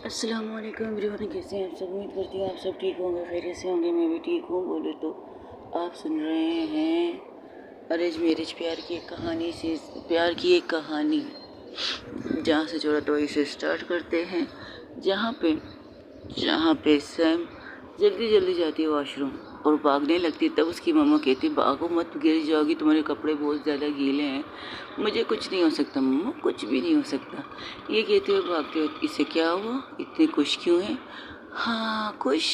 अस्सलामुअलैकुम एवरीवन, कैसे हैं आप सब। उम्मीद करती हूँ आप सब ठीक होंगे, खैरियत से होंगे। मैं भी ठीक हूँ। बोले तो आप सुन रहे हैं अरेंज मैरिज, प्यार की एक कहानी, जहाँ से जोड़ा तो इसे स्टार्ट करते हैं। जहाँ पे सैम जल्दी जल्दी जाती है वॉशरूम और भागने लगती है। तब उसकी मम्मा कहती है, भागो मत, गिर जाओगी, तुम्हारे कपड़े बहुत ज़्यादा गीले हैं। मुझे कुछ नहीं हो सकता मम्मा, कुछ भी नहीं हो सकता। ये कहते हुए भागते हुए, इससे क्या हुआ, इतने खुश क्यों हैं। हाँ खुश।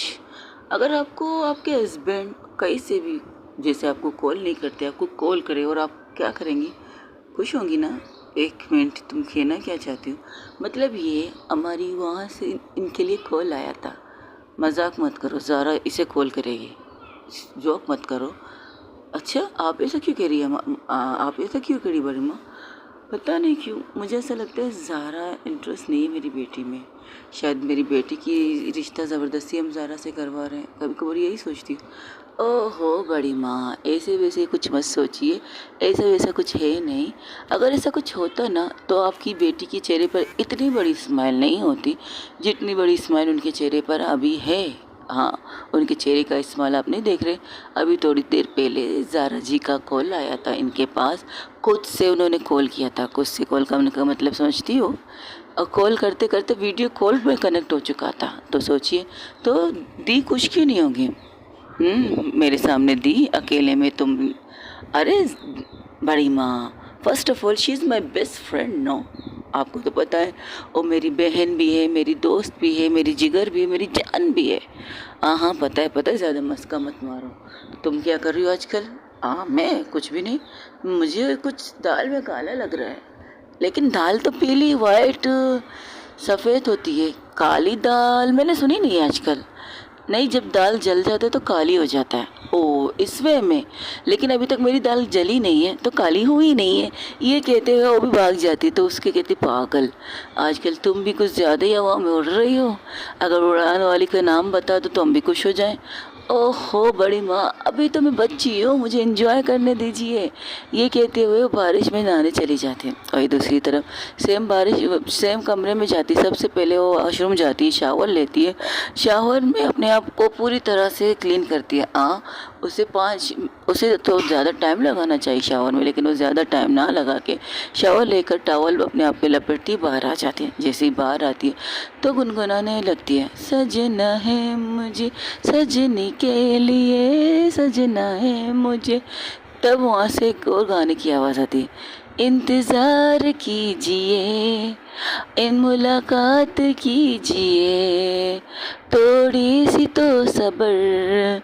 अगर आपको आपके हस्बैंड कहीं से भी, जैसे आपको कॉल नहीं करते, आपको कॉल करे और आप क्या करेंगी, खुश होंगी ना। एक मिनट, तुम कहना क्या चाहती हो। मतलब ये हमारी वहाँ से इनके लिए कॉल आया था। मजाक मत करो, ज़ारा इसे कॉल करेगी, जोक मत करो। अच्छा आप ऐसा क्यों कह रही है आप ऐसा क्यों करी बड़ी माँ। पता नहीं क्यों मुझे ऐसा लगता है ज़ारा इंटरेस्ट नहीं है मेरी बेटी में। शायद मेरी बेटी की रिश्ता ज़बरदस्ती हम ज़ारा से करवा रहे हैं। कभी कभी यही सोचती हूँ। ओहो बड़ी माँ, ऐसे वैसे कुछ मत सोचिए, ऐसा वैसा कुछ है नहीं। अगर ऐसा कुछ होता ना तो आपकी बेटी के चेहरे पर इतनी बड़ी स्माइल नहीं होती जितनी बड़ी स्माइल उनके चेहरे पर अभी है। हाँ, उनके चेहरे का इस्तेमाल आप नहीं देख रहे। अभी थोड़ी देर पहले ज़ारा जी का कॉल आया था इनके पास। खुद से उन्होंने कॉल किया था। खुद से कॉल करने का मतलब समझती हो। और कॉल करते करते वीडियो कॉल में कनेक्ट हो चुका था। तो सोचिए, तो दी खुश क्यों नहीं होगी। मेरे सामने दी अकेले में तुम। अरे बड़ी माँ, first of all she is my best friend no. आपको तो पता है वो मेरी बहन भी है, मेरी दोस्त भी है, मेरी जिगर भी है, मेरी जान भी है। हाँ पता है, ज़्यादा मस्का मत मारो। तुम क्या कर रही हो आजकल। मैं कुछ भी नहीं। मुझे कुछ दाल में काला लग रहा है। लेकिन दाल तो पीली वाइट सफ़ेद होती है, काली दाल मैंने सुनी नहीं है आजकल। नहीं, जब दाल जल जाता है तो काली हो जाता है। ओ इस वे में। लेकिन अभी तक मेरी दाल जली नहीं है तो काली हुई नहीं है। ये कहते हुए वो भी भाग जाती, तो उसके कहते पागल, आजकल तुम भी कुछ ज़्यादा ही हवा में उड़ रही हो। अगर उड़ान वाली का नाम बता दो तो हम भी खुश हो जाएं। ओहो बड़ी माँ, अभी तो मैं बच्ची हूँ, मुझे एंजॉय करने दीजिए। ये कहते हुए वो बारिश में नहाने चली जाती है। और दूसरी तरफ सेम कमरे में जाती। सबसे पहले वो वॉशरूम जाती है, शावर लेती है। शावर में अपने आप को पूरी तरह से क्लीन करती है। उसे तो ज़्यादा टाइम लगाना चाहिए शावर में, लेकिन वो ज़्यादा टाइम ना लगा के शावर लेकर टॉवल अपने आप पे लपेटती बाहर आ जाती है। जैसे ही बाहर आती है तो गुनगुनाने लगती है, सजना है मुझे सजनी के लिए, सजना है मुझे। तब वहाँ से एक और गाने की आवाज़ आती है, इंतज़ार कीजिए, इन मुलाकात कीजिए, थोड़ी सी तो सब्र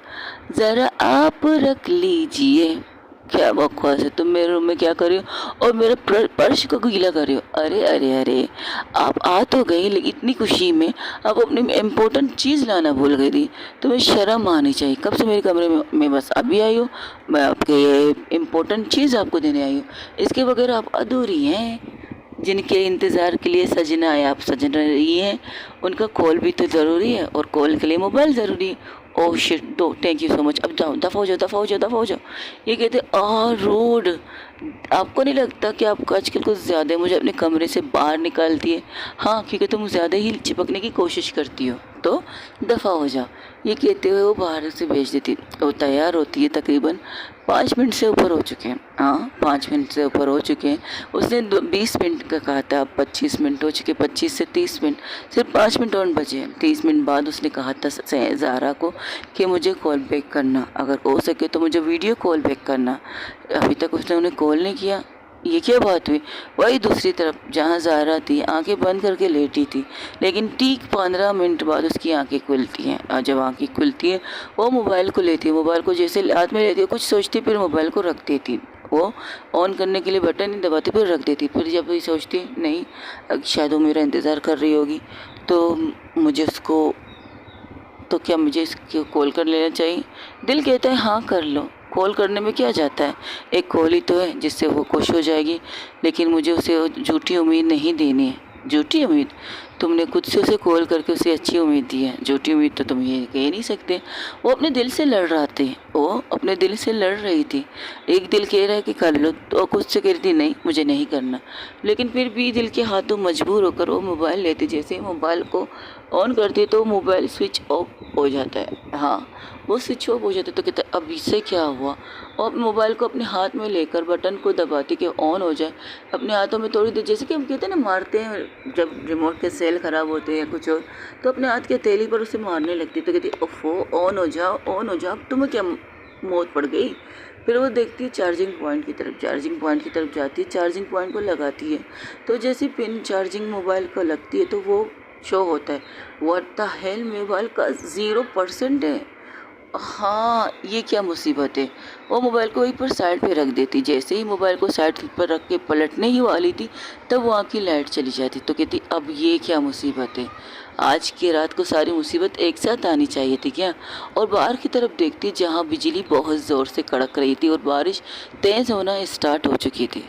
ज़रा आप रख लीजिए। क्या बकवास है, तुम मेरे रूम में क्या कर रही हो और मेरे पर्श को गीला कर रही हो। अरे अरे अरे, आप आ तो गई लेकिन इतनी खुशी में आप अपनी इम्पोर्टेंट चीज़ लाना भूल गई थी। तुम्हें शर्म आनी चाहिए। कब से मेरे कमरे में बस अभी आई हो। मैं आपके ये इम्पोर्टेंट चीज़ आपको देने आई हूँ, इसके बगैर आप अधूरी हैं। जिनके इंतज़ार के लिए सजना है, आप सजन रही हैं, उनका कॉल भी तो ज़रूरी है और कॉल के लिए मोबाइल ज़रूरी है। ओह शिट, दो, थैंक यू सो मच, अब जाओ, दफ़ा हो जाओ, दफ़ा हो जाओ, दफ़ा हो जाओ। ये कहते रूड। आपको नहीं लगता कि आपको आजकल कुछ ज़्यादा मुझे अपने कमरे से बाहर निकालती है। हाँ, क्योंकि तुम ज़्यादा ही चिपकने की कोशिश करती हो, तो दफ़ा हो जाओ। ये कहते हुए वो बाहर से भेज देती। वो तैयार होती है। तकरीबन 5 मिनट से ऊपर हो चुके हैं। 5 मिनट से ऊपर हो चुके हैं। उसने 20 मिनट का कहा था, अब 25 मिनट हो चुके, 25 से 30 मिनट, सिर्फ 5 मिनट और बचे हैं। 30 मिनट बाद उसने कहा था ज़ारा को कि मुझे कॉल बैक करना, अगर हो सके तो मुझे वीडियो कॉल बैक करना। अभी तक उसने उन्हें कॉल नहीं किया। ये क्या बात हुई। वही दूसरी तरफ जहाँ ज़ारा थी, आंखें बंद करके लेटी थी, लेकिन ठीक 15 मिनट बाद उसकी आंखें खुलती हैं। और जब आंखें खुलती हैं वो मोबाइल को लेती है। मोबाइल को जैसे हाथ में लेती है, कुछ सोचती, फिर मोबाइल को रख देती। वो ऑन करने के लिए बटन नहीं दबाती, फिर रख देती। फिर जब ये सोचती नहीं, शायद वो मेरा इंतज़ार कर रही होगी, तो मुझे उसको, तो क्या मुझे इसको कॉल कर लेना चाहिए। दिल कहता है हाँ कर लो, कॉल करने में क्या जाता है, एक कॉल ही तो है जिससे वो खुश हो जाएगी। लेकिन मुझे उसे झूठी उम्मीद नहीं देनी है। झूठी उम्मीद, तुमने खुद से उसे कॉल करके उसे अच्छी उम्मीद दी है। झूठी उम्मीद तो तुम ये कह नहीं सकते। वो अपने दिल से लड़ रहा थी, वो अपने दिल से लड़ रही थी। एक दिल कह रहा है कि कर लो, तो खुद से कह रही थी नहीं मुझे नहीं करना, लेकिन फिर भी दिल के हाथों मजबूर होकर वो मोबाइल लेती। जैसे ही मोबाइल को ऑन करती तो मोबाइल स्विच ऑफ हो जाता है। हाँ, वो स्विच ऑफ हो जाता है तो कहता है अब इससे क्या हुआ, और मोबाइल को अपने हाथ में लेकर बटन को दबाती कि ऑन हो जाए। अपने हाथों में थोड़ी देर, जैसे कि हम कहते हैं ना मारते हैं जब रिमोट के सेल ख़राब होते हैं या कुछ और, तो अपने हाथ के हथेली पर उसे मारने लगती तो कहती ओफो ऑन हो जाओ ऑन हो जाओ, अब तुम्हें क्या मौत पड़ गई। फिर वो देखती है चार्जिंग पॉइंट की तरफ, चार्जिंग पॉइंट की तरफ जाती है, चार्जिंग पॉइंट को लगाती है, तो जैसे पिन चार्जिंग मोबाइल को लगती है तो वो शो होता है व्हाट द हेल, मोबाइल का 0% है। हाँ, ये क्या मुसीबत है। वो मोबाइल को वहीं पर साइड पे रख देती। जैसे ही मोबाइल को साइड पर रख के पलटने ही वाली थी तब वहाँ की लाइट चली जाती। तो कहती अब ये क्या मुसीबत है, आज की रात को सारी मुसीबत एक साथ आनी चाहिए थी क्या। और बाहर की तरफ देखती जहाँ बिजली बहुत ज़ोर से कड़क रही थी और बारिश तेज़ होना स्टार्ट हो चुकी थी।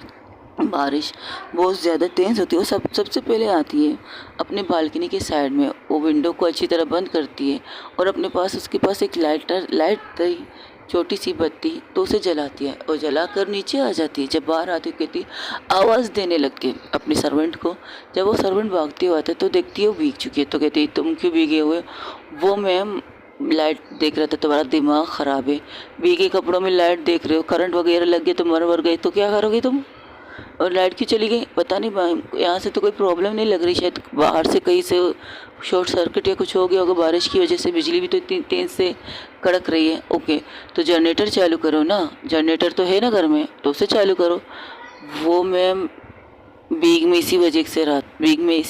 बारिश बहुत ज़्यादा तेज़ होती है। वो सबसे पहले आती है अपने बालकनी के साइड में, वो विंडो को अच्छी तरह बंद करती है और अपने पास उसके पास एक लाइट थी, छोटी सी बत्ती, तो उसे जलाती है और जलाकर नीचे आ जाती है। जब बाहर आती है कहती आवाज़ देने लगती है अपने सर्वेंट को। जब वो सर्वेंट भागते हुए आता है तो देखती है वो भीग चुकी है। तो कहती है तुम क्यों भीगे हुए। वो मैम लाइट देख रहा था, तुम्हारा दिमाग ख़राब है, भीगे कपड़ों में लाइट देख रहे हो, करंट वगैरह लग गए तो मर गए तो क्या करोगे तुम। और लाइट क्यों चली गई पता नहीं, यहाँ से तो कोई प्रॉब्लम नहीं लग रही, शायद बाहर से कहीं से शॉर्ट सर्किट या कुछ हो गया होगा, बारिश की वजह से बिजली भी तो इतनी तेज़ से कड़क रही है। ओके, तो जनरेटर चालू करो ना, जनरेटर तो है ना घर में, तो उसे चालू करो। वो मैम बीग में इसी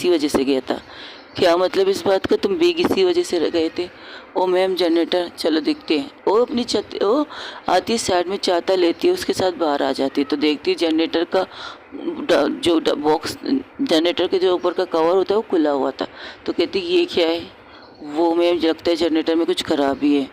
वजह से गया था। क्या मतलब इस बात का, तुम बीग इसी वजह से गए थे। ओ मैम जनरेटर, चलो देखते हैं। वो अपनी छत वो आती है साइड में, चाहता लेती है, उसके साथ बाहर आ जाती है तो देखती है जनरेटर का जो बॉक्स, जनरेटर के जो ऊपर का कवर होता है वो खुला हुआ था। तो कहती ये क्या है। वो मैम लगता है जनरेटर में कुछ खराबी है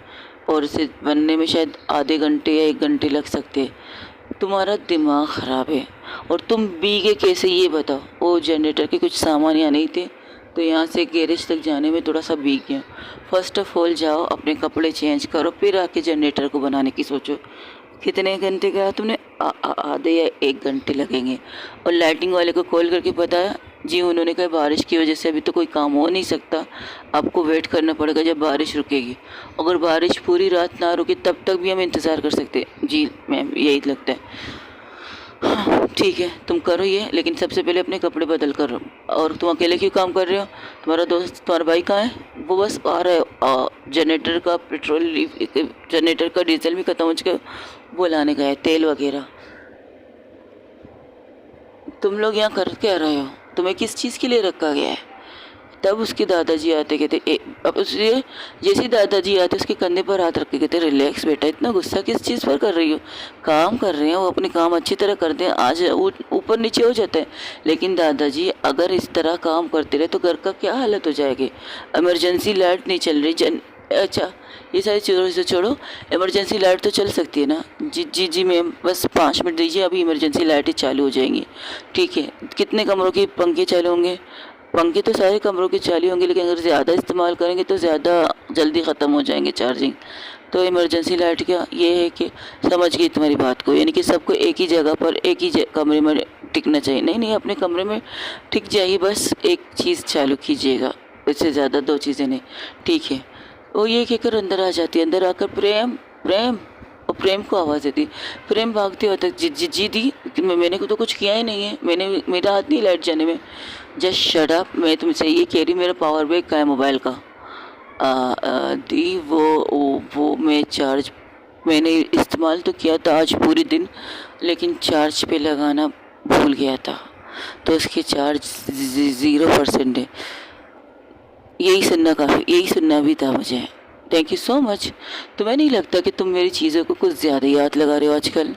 और इसे बनने में शायद आधे घंटे या 1 घंटे लग सकते हैं। तुम्हारा दिमाग ख़राब है और तुम भीगे कैसे ये बताओ। वो जनरेटर के कुछ सामान यहाँ नहीं थे तो यहाँ से गैरेज तक जाने में थोड़ा सा भीग गया। फर्स्ट ऑफ ऑल जाओ अपने कपड़े चेंज करो, फिर आके जनरेटर को बनाने की सोचो। कितने घंटे का तुमने, आधे या 1 घंटे लगेंगे। और लाइटिंग वाले को कॉल करके बताया जी, उन्होंने कहा बारिश की वजह से अभी तो कोई काम हो नहीं सकता, आपको वेट करना पड़ेगा जब बारिश रुकेगी। अगर बारिश पूरी रात ना रुके तब तक भी हम इंतज़ार कर सकते। जी मैम यही लगता है। हाँ ठीक है, तुम करो ये, लेकिन सबसे पहले अपने कपड़े बदल कर। और तुम अकेले क्यों काम कर रहे हो, तुम्हारा दोस्त तुम्हारा भाई कहाँ है। वो बस आ रहा है, जनरेटर का जनरेटर का डीजल भी ख़त्म हो चुका है, वो लाने गया है, तेल वगैरह। तुम लोग यहाँ कर क्या रहे हो, तुम्हें किस चीज़ के लिए रखा गया है। तब उसके दादाजी आते, कहते अब उसके जैसे दादाजी आते उसके कंधे पर हाथ रख के कहते रिलैक्स बेटा, इतना गुस्सा किस चीज़ पर कर रही हो, काम कर रहे हैं, वो अपने काम अच्छी तरह करते हैं, आज ऊपर नीचे हो जाता है। लेकिन दादाजी अगर इस तरह काम करते रहे तो घर का क्या हालत हो जाएगी। इमरजेंसी लाइट नहीं चल रही, अच्छा ये सारी चीज़ों से छोड़ो, इमरजेंसी लाइट तो चल सकती है ना। जी जी जी मैम, बस 5 मिनट दीजिए, अभी इमरजेंसी लाइटें चालू हो जाएंगी। ठीक है, कितने कमरों के पंखे चालू होंगे। पंखे तो सारे कमरों के चालू होंगे, लेकिन अगर ज़्यादा इस्तेमाल करेंगे तो ज़्यादा जल्दी ख़त्म हो जाएंगे चार्जिंग। तो इमरजेंसी लाइट का ये है कि समझ गई तुम्हारी बात को, यानी कि सबको एक ही जगह पर एक ही कमरे में टिकना चाहिए। नहीं नहीं, अपने कमरे में टिक जाइए, बस एक चीज़ चालू कीजिएगा, इससे ज़्यादा 2 चीज़ें नहीं। ठीक है, वो ये कहकर अंदर आ जाती है। अंदर आकर प्रेम प्रेम, और प्रेम को आवाज़ देती। प्रेम भागते हुए तक जी जी जी दी, मैंने तो कुछ किया ही नहीं है, मेरा हाथ नहीं लाइट जाने में। जस्ट शट अप, मैं तुमसे ये कह रही मेरा पावर बैंक का है मोबाइल का। दी वो मैं चार्ज मैंने इस्तेमाल तो किया था आज पूरे दिन, लेकिन चार्ज पे लगाना भूल गया था, तो उसकी चार्ज 0% है। यही सुनना भी था मुझे। Thank you so much. तुम्हें नहीं लगता कि तुम मेरी चीज़ों को कुछ ज़्यादा याद लगा रहे हो आजकल।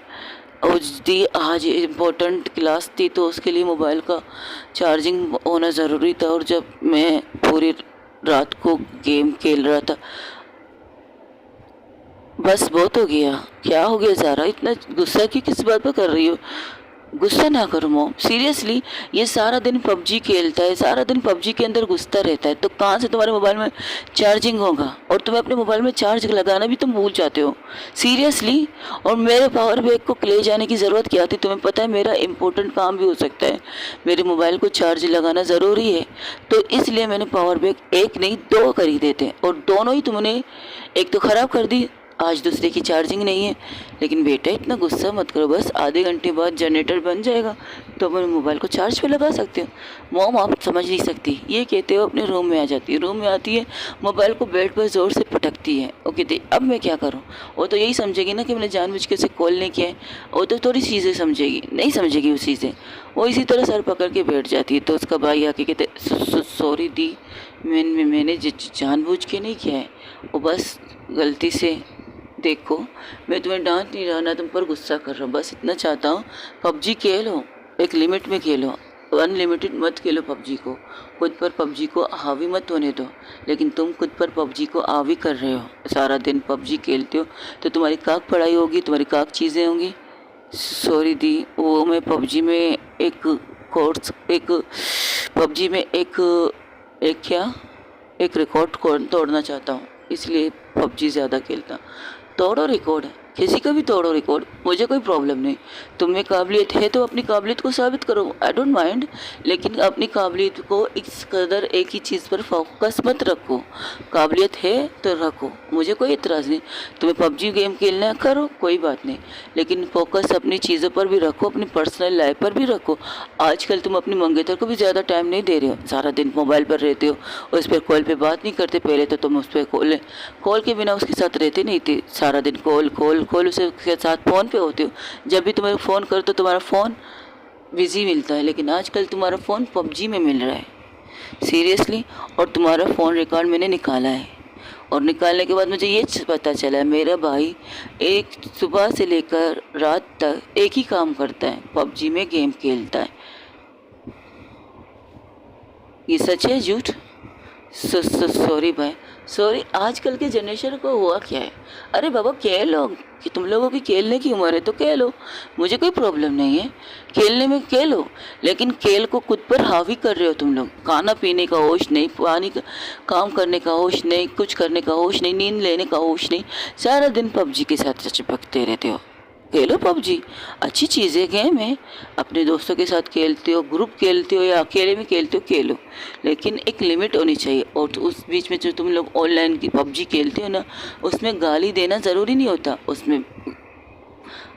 और दी आज इम्पोर्टेंट क्लास थी तो उसके लिए मोबाइल का चार्जिंग होना ज़रूरी था, और जब मैं पूरी रात को गेम खेल रहा था। बस बहुत हो गया। क्या हो गया ज़ारा, इतना गुस्सा क्यों किस बात पर कर रही हो। गुस्सा ना करो मॉम, सीरियसली ये सारा दिन पबजी खेलता है, सारा दिन पबजी के अंदर घुसता रहता है, तो कहाँ से तुम्हारे मोबाइल में चार्जिंग होगा? और तुम्हें अपने मोबाइल में चार्ज लगाना भी तुम भूल जाते हो, सीरियसली। और मेरे पावर बैंक को ले जाने की ज़रूरत क्या थी? तुम्हें पता है मेरा इंपॉर्टेंट काम भी हो सकता है, मेरे मोबाइल को चार्ज लगाना ज़रूरी है, तो इसलिए मैंने पावर बैंक एक नहीं दो खरीदे थे, और दोनों ही तुमने एक तो ख़राब कर दी, आज दूसरे की चार्जिंग नहीं है। लेकिन बेटा इतना गुस्सा मत करो, बस आधे घंटे बाद जनरेटर बन जाएगा तो अपने मोबाइल को चार्ज पे लगा सकते हो। मॉम आप समझ नहीं सकती, ये कहते हो अपने रूम में आ जाती है, रूम में आती है मोबाइल को बेड पर ज़ोर से पटकती है, वो कहती अब मैं क्या करूँ? वो तो यही समझेगी ना कि मैंने जानबूझ के उसे कॉल नहीं किया है, वो तो थोड़ी चीज़ें समझेगी, नहीं समझेगी वो चीज़ें, वो इसी तरह सर पकड़ के बैठ जाती है। तो उसका भाई आके कहते सॉरी दी, मैंने जानबूझ के नहीं किया है, वो बस गलती से, देखो मैं तुम्हें डांट नहीं रहा ना तुम पर गुस्सा कर रहा हूँ, बस इतना चाहता हूँ पबजी खेलो, एक लिमिट में खेलो, अनलिमिटेड मत खेलो पबजी को, खुद पर पबजी को हावी मत होने दो। लेकिन तुम खुद पर पबजी को हावी कर रहे हो, सारा दिन पबजी खेलते हो, तो तुम्हारी काक पढ़ाई होगी, तुम्हारी काक चीज़ें होंगी। सॉरी दी, वो मैं पबजी में एक कोर्स, एक पबजी में एक क्या एक रिकॉर्ड तोड़ना चाहता हूँ, इसलिए पबजी ज़्यादा खेलता। तोड़ो रिकॉर्ड, किसी का भी तोड़ो रिकॉर्ड, मुझे कोई प्रॉब्लम नहीं। तुम्हें काबिलियत है तो अपनी काबिलियत को साबित करो, आई डोंट माइंड, लेकिन अपनी काबिलियत को इस कदर एक ही चीज़ पर फोकस मत रखो। काबिलियत है तो रखो, मुझे कोई इतराज़ नहीं। तुम्हें पबजी गेम खेलना है करो, कोई बात नहीं, लेकिन फोकस अपनी चीज़ों पर भी रखो, अपनी पर्सनल लाइफ पर भी रखो। आजकल तुम अपनी मंगेतर को भी ज़्यादा टाइम नहीं दे रहे हो, सारा दिन मोबाइल पर रहते हो, उस पर कॉल पे बात नहीं करते। पहले तो तुम उस पर कॉल के बिना उसके साथ रहते नहीं थे, सारा दिन कॉल कॉल कॉल उसके साथ फ़ोन पे होते हो, जब भी तुम्हें फ़ोन करो तो तुम्हारा फ़ोन बिजी मिलता है, लेकिन आजकल तुम्हारा फ़ोन पबजी में मिल रहा है, सीरियसली। और तुम्हारा फ़ोन रिकॉर्ड मैंने निकाला है, और निकालने के बाद मुझे ये पता चला है मेरा भाई एक सुबह से लेकर रात तक एक ही काम करता है, पबजी में गेम खेलता है। ये सच है झूठ? सॉरी भाई, सॉरी। आजकल के जनरेशन को हुआ क्या है? अरे बाबा खेलो, कि तुम लोगों की खेलने की उम्र है तो खेलो, मुझे कोई प्रॉब्लम नहीं है, खेलने में खेलो, लेकिन खेल को खुद पर हावी कर रहे हो तुम लोग। खाना पीने का होश नहीं, पानी का काम करने का होश नहीं, कुछ करने का होश नहीं, नींद लेने का होश नहीं, सारा दिन पबजी के साथ चिपकते रहते हो। खेलो पबजी, अच्छी चीज़ है, गेम है, अपने दोस्तों के साथ खेलते हो, ग्रुप खेलते हो या अकेले में खेलते हो, खेलो, लेकिन एक लिमिट होनी चाहिए। और उस बीच में जो तुम लोग ऑनलाइन की पबजी खेलते हो ना, उसमें गाली देना ज़रूरी नहीं होता, उसमें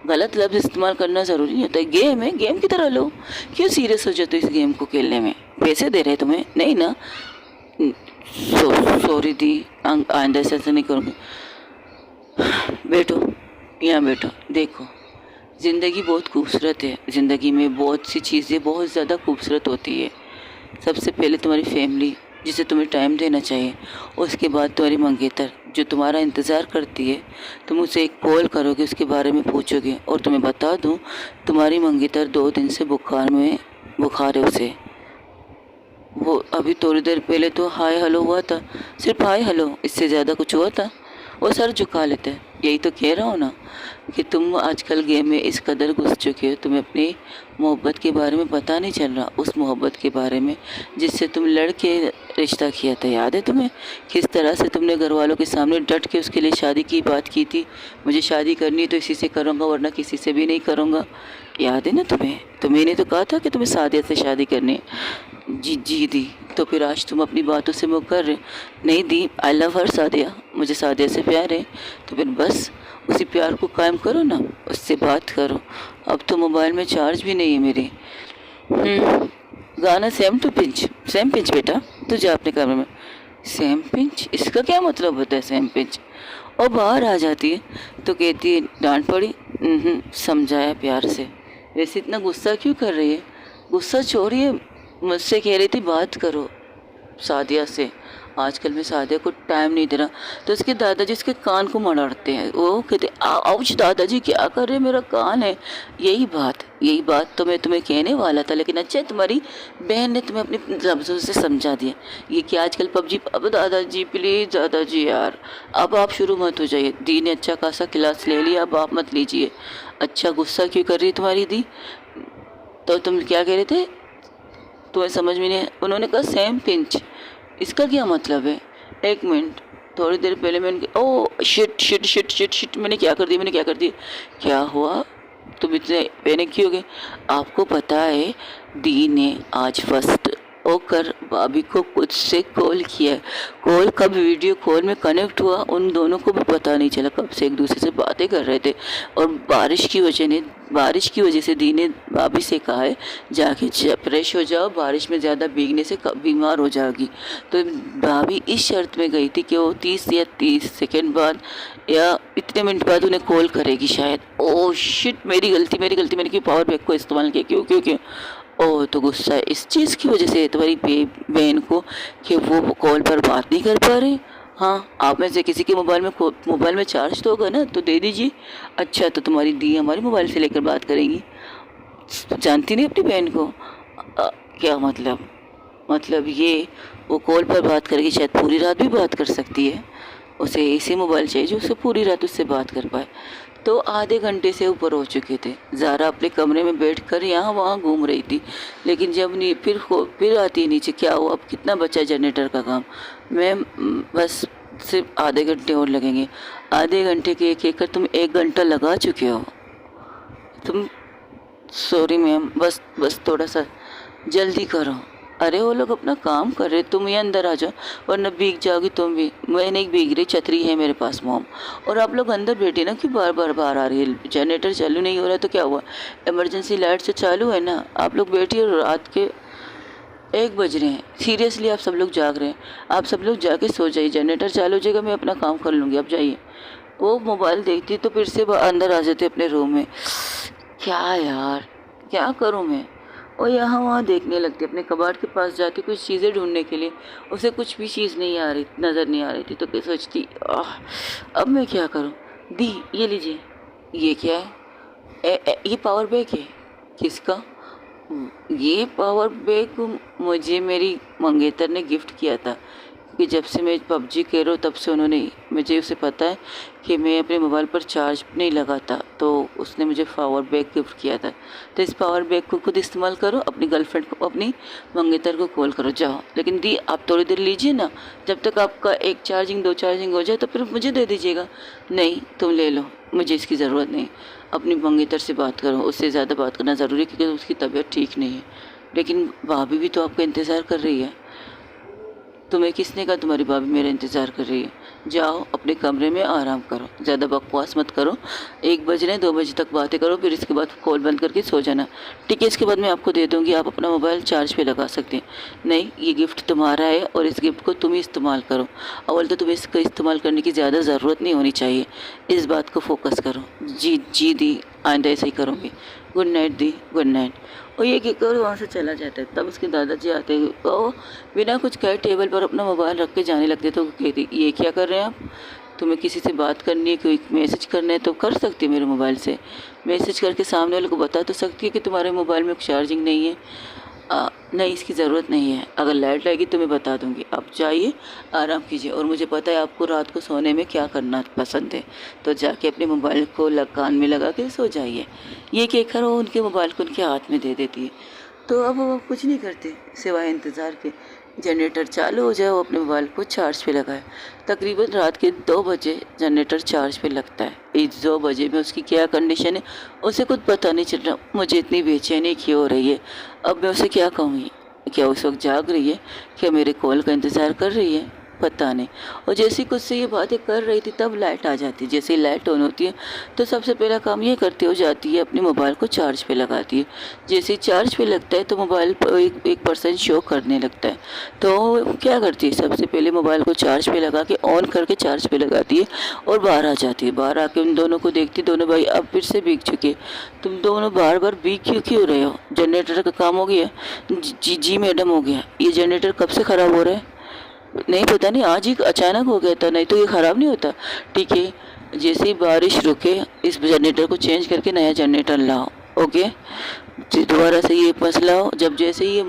गलत लफ्ज़ इस्तेमाल करना ज़रूरी नहीं होता। गेम है, गेम की तरह लो, क्यों सीरियस हो जाते हो इस गेम को खेलने में? पैसे दे रहे हैं तुम्हें, नहीं ना? सॉरी दी, आइंदा से ऐसा नहीं करूँगी। बैठो, यहाँ बैठो, देखो ज़िंदगी बहुत खूबसूरत है, ज़िंदगी में बहुत सी चीज़ें बहुत ज़्यादा खूबसूरत होती है। सबसे पहले तुम्हारी फैमिली जिसे तुम्हें टाइम देना चाहिए, उसके बाद तुम्हारी मंगेतर जो तुम्हारा इंतज़ार करती है। तुम उसे एक कॉल करोगे, उसके बारे में पूछोगे, और तुम्हें बता दूँ तुम्हारी मंगेतर 2 दिन से बुखार है उसे। वो अभी थोड़ी देर पहले तो हाय हेलो हुआ था, सिर्फ हाय हेलो, इससे ज़्यादा कुछ हुआ था? वो सर झुका लेते हैं। यही तो कह रहा हूँ ना कि तुम आजकल गेम में इस कदर घुस चुके हो, तुम्हें अपनी मोहब्बत के बारे में पता नहीं चल रहा, उस मोहब्बत के बारे में जिससे तुम लड़के रिश्ता किया था। याद है तुम्हें किस तरह से तुमने घर वालों के सामने डट के उसके लिए शादी की बात की थी? मुझे शादी करनी है तो इसी से करूँगा, वरना किसी से भी नहीं करूँगा। याद है ना तुम्हें? तो मैंने तो कहा था कि तुम्हें सादिया से शादी करनी है। जी दी, तो फिर आज तुम अपनी बातों से मुकर रहे? नहीं दी, आई लव हर सादिया, मुझे सादिया से प्यार है, तो फिर बस उसी प्यार को कायम करो ना, उससे बात करो। अब तो मोबाइल में चार्ज भी नहीं है मेरे। गाना सेम पिंच बेटा, तू जा अपने कमरे में। सेम पिंच, इसका क्या मतलब होता है सेम पिंच? और बाहर आ जाती है तो कहती है डांट पड़ी। समझाया प्यार से। वैसे इतना गुस्सा क्यों कर रही है? गुस्सा छोड़िए, मुझसे कह रही थी बात करो सादिया से। आजकल मैं सादिया को टाइम नहीं दे रहा, तो उसके दादाजी उसके कान को मड़ाड़ते हैं। वो कहते आउच दादाजी क्या कर रहे, मेरा कान है। यही बात तो मैं तुम्हें कहने वाला था, लेकिन अच्छा तुम्हारी बहन ने तुम्हें अपने लफ्ज़ों से समझा दिया। ये कि आजकल पबजी, अब दादाजी प्लीज़ दादाजी यार, अब आप शुरू मत हो जाइए। दी ने अच्छा खासा क्लास ले लिया, अब आप मत लीजिए। अच्छा गुस्सा क्यों कर रही है तुम्हारी दी? तो तुम क्या कह रहे थे? तुम्हें समझ में नहीं? उन्होंने कहा सेम पिंच। इसका क्या मतलब है? एक मिनट, थोड़ी देर पहले मैंने oh shit shit shit shit shit, मैंने क्या कर दिया, मैंने क्या कर दिया? क्या हुआ? तुम इतने पैनिक क्यों हो गए? आपको पता है दी ने आज फर्स्ट होकर भाभी को खुद से कॉल किया है। कॉल कब वीडियो कॉल में कनेक्ट हुआ उन दोनों को भी पता नहीं चला, कब से एक दूसरे से बातें कर रहे थे। और बारिश की वजह से दी ने भाभी से कहा है जाके फ्रेश हो जाओ, बारिश में ज़्यादा भीगने से बीमार हो जाएगी। तो भाभी इस शर्त में गई थी कि वो 30 या 30 सेकेंड बाद या इतने मिनट बाद उन्हें कॉल करेगी शायद। ओह शिट, मेरी गलती मैंने क्यों पावर बैंक को इस्तेमाल किया? क्यों क्यों क्यों? ओह, तो गुस्सा है इस चीज़ की वजह से तुम्हारी बहन को कि वो कॉल पर बात नहीं कर पा रही। हाँ, आप में से किसी के मोबाइल में चार्ज तो होगा ना, तो दे दीजिए। अच्छा, तो तुम्हारी दी हमारे मोबाइल से लेकर बात करेंगी? जानती नहीं अपनी बहन को? क्या मतलब ये वो कॉल पर बात करेगी, शायद पूरी रात भी बात कर सकती है। उसे ऐसे मोबाइल चाहिए जो उसे पूरी रात उससे बात कर पाए। तो आधे घंटे से ऊपर हो चुके थे। ज़ारा अपने कमरे में बैठकर यहाँ वहाँ घूम रही थी, लेकिन जब नहीं फिर आती है नीचे। क्या हुआ? अब कितना बचा जनरेटर का काम? मैम बस सिर्फ आधे घंटे और लगेंगे। आधे घंटे के एक कर तुम 1 घंटा लगा चुके हो तुम। सॉरी मैम, बस थोड़ा सा जल्दी करो। अरे वो लोग अपना काम कर रहे, तुम ये अंदर आ जाओ वरना भीग जाओगी तुम भी। मैं नहीं भीग रही, छतरी है मेरे पास मॉम। और आप लोग अंदर बैठे ना, क्यों बार बार बाहर आ रही है? जनरेटर चालू नहीं हो रहा तो क्या हुआ? इमरजेंसी लाइट से चालू है ना। आप लोग बैठिए, रात के 1 बज रहे हैं। सीरियसली आप सब लोग जाग रहे हैं? आप सब लोग जाके सो जाइए, जनरेटर चालू हो जाएगा, मैं अपना काम कर लूँगी, आप जाइए। वो मोबाइल देखती तो फिर से अंदर आ जाते अपने रूम में। क्या यार, क्या करूँ मैं? और यहाँ वहाँ देखने लगती, अपने कबाड़ के पास जाती कुछ चीज़ें ढूंढने के लिए। उसे कुछ भी चीज़ नज़र नहीं आ रही थी। तो क्या सोचती, अब मैं क्या करूँ? दी ये लीजिए। ये क्या है? ये पावर बैंक है। किसका? ये पावर बैंक मुझे मेरी मंगेतर ने गिफ्ट किया था कि जब से मैं पबजी खेल रहा हूँ तब से उन्होंने, मुझे उसे पता है कि मैं अपने मोबाइल पर चार्ज नहीं लगाता, तो उसने मुझे पावर बैंक गिफ्ट किया था। तो इस पावर बैंक को खुद इस्तेमाल करो, अपनी गर्लफ्रेंड को, अपनी मंगेतर को कॉल करो, जाओ। लेकिन दी आप थोड़ी देर लीजिए ना, जब तक आपका 1 चार्जिंग 2 चार्जिंग हो जाए तो फिर मुझे दे दीजिएगा। नहीं, तुम ले लो, मुझे इसकी ज़रूरत नहीं। अपनी मंगेतर से बात करो, उससे ज़्यादा बात करना ज़रूरी है क्योंकि उसकी तबीयत ठीक नहीं है। लेकिन भाभी भी तो आपका इंतज़ार कर रही है। तुम्हें किसने कहा तुम्हारी भाभी मेरा इंतज़ार कर रही है? जाओ अपने कमरे में आराम करो, ज़्यादा बकवास मत करो। 1 बज रहे 2 बजे तक बातें करो, फिर इसके बाद कॉल बंद करके सो जाना, ठीक है? इसके बाद मैं आपको दे दूँगी, आप अपना मोबाइल चार्ज पे लगा सकते हैं। नहीं, ये गिफ्ट तुम्हारा है और इस गिफ्ट को तुम ही इस्तेमाल करो। अव्वल तो तुम्हें इसका इस्तेमाल करने की ज़्यादा ज़रूरत नहीं होनी चाहिए, इस बात को फोकस करो। जी दी, आइंदा ऐसे ही करूँगी। गुड नाइट दी, गुड नाइट। और ये कहकर वहाँ से चला जाता है। तब उसके दादाजी आते हैं, तो बिना कुछ कहे टेबल पर अपना मोबाइल रख के जाने लगते। तो कहती, ये क्या कर रहे हैं आप? तुम्हें किसी से बात करनी है, कोई मैसेज करना है तो कर सकती है मेरे मोबाइल से। मैसेज करके सामने वाले को बता तो सकती है कि तुम्हारे मोबाइल में चार्जिंग नहीं है। नहीं, इसकी ज़रूरत नहीं है, अगर लाइट लगेगी तो मैं बता दूंगी। आप जाइए, आराम कीजिए। और मुझे पता है आपको रात को सोने में क्या करना पसंद है, तो जाके अपने मोबाइल को कान में लगा के सो जाइए। ये कहकर वो उनके मोबाइल को उनके हाथ में दे देती है। तो अब वो कुछ नहीं करते सिवाय इंतज़ार के जनरेटर चालू हो जाए, वो अपने मोबाइल को चार्ज पे लगाए। तकरीबन रात के 2 बजे जनरेटर चार्ज पे लगता है। इस 2 बजे में उसकी क्या कंडीशन है उसे खुद पता नहीं चल रहा। मुझे इतनी बेचैनी क्यों हो रही है? अब मैं उसे क्या कहूँगी? क्या उस वक्त जाग रही है? क्या मेरे कॉल का इंतज़ार कर रही है? पता नहीं। और जैसे ही कुछ से ये बातें कर रही थी तब लाइट आ जाती है। जैसे ही लाइट ऑन होती है तो सबसे पहला काम ये करती हो जाती है, अपने मोबाइल को चार्ज पे लगाती है। जैसे ही चार्ज पे लगता है तो मोबाइल पर 1% शो करने लगता है। तो क्या करती है, सबसे पहले मोबाइल को चार्ज पे लगा के ऑन करके चार्ज पे लगाती है और बाहर आ जाती है। बाहर आके उन दोनों को देखती, दोनों भाई अब फिर से भीग चुके। तुम दोनों बार बार भीग क्यों रहे हो? जनरेटर का काम हो गया? जी मैडम, हो गया। ये जनरेटर कब से ख़राब हो रहा है? नहीं, पता नहीं, आज ही अचानक हो गया था, नहीं तो ये ख़राब नहीं होता। ठीक है, जैसे ही बारिश रुके इस जनरेटर को चेंज करके नया जनरेटर लाओ। ओके, दोबारा से ये मसला हो। जब जैसे ये,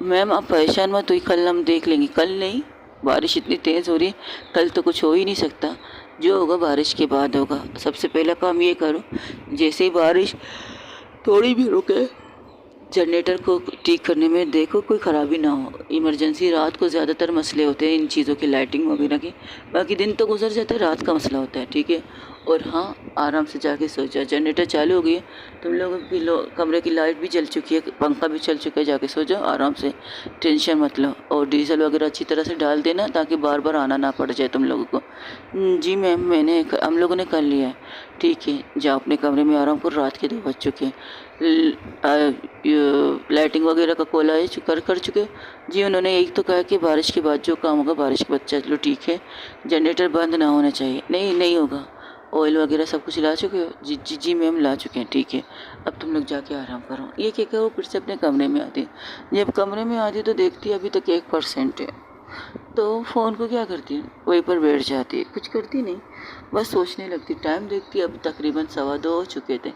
मैम आप परेशान मत हुई, कल हम देख लेंगे। कल नहीं, बारिश इतनी तेज़ हो रही है, कल तो कुछ हो ही नहीं सकता। जो होगा बारिश के बाद होगा। सबसे पहला काम ये करो, जैसे ही बारिश थोड़ी भी रुके जनरेटर को ठीक करने में देखो कोई ख़राबी ना हो। इमरजेंसी रात को ज़्यादातर मसले होते हैं इन चीज़ों के, लाइटिंग वगैरह के। बाकी दिन तो गुजर जाता है, रात का मसला होता है, ठीक है। और हाँ, आराम से जाके सो जाओ। जनरेटर चालू हो गई है, तुम लोगों की कमरे की लाइट भी जल चुकी है, पंखा भी चल चुका है, जाके सो जाओ आराम से, टेंशन मत लो। और डीजल वगैरह अच्छी तरह से डाल देना ताकि बार बार आना ना पड़ जाए तुम लोगों को। जी मैम, हम लोगों ने कर लिया है। ठीक है, जाओ अपने कमरे में आराम करो, रात के 2 बज चुके हैं। लाइटिंग वगैरह का कॉल आए कर चुके। जी उन्होंने यही तो कहा कि बारिश के बाद जो काम होगा बारिश के बाद। चलो ठीक है, जनरेटर बंद ना होना चाहिए। नहीं होगा। ऑयल वगैरह सब कुछ ला चुके हो? जी मैम ला चुके हैं। ठीक है, अब तुम लोग जाके आराम करो। ये क्या वो फिर से अपने कमरे में आती। जब कमरे में आती तो देखती है अभी तक 1% है, तो फ़ोन को क्या करती है, वहीं पर बैठ जाती है, कुछ करती नहीं, बस सोचने लगती। टाइम देखती है, अब तकरीबन 2:15 हो चुके थे,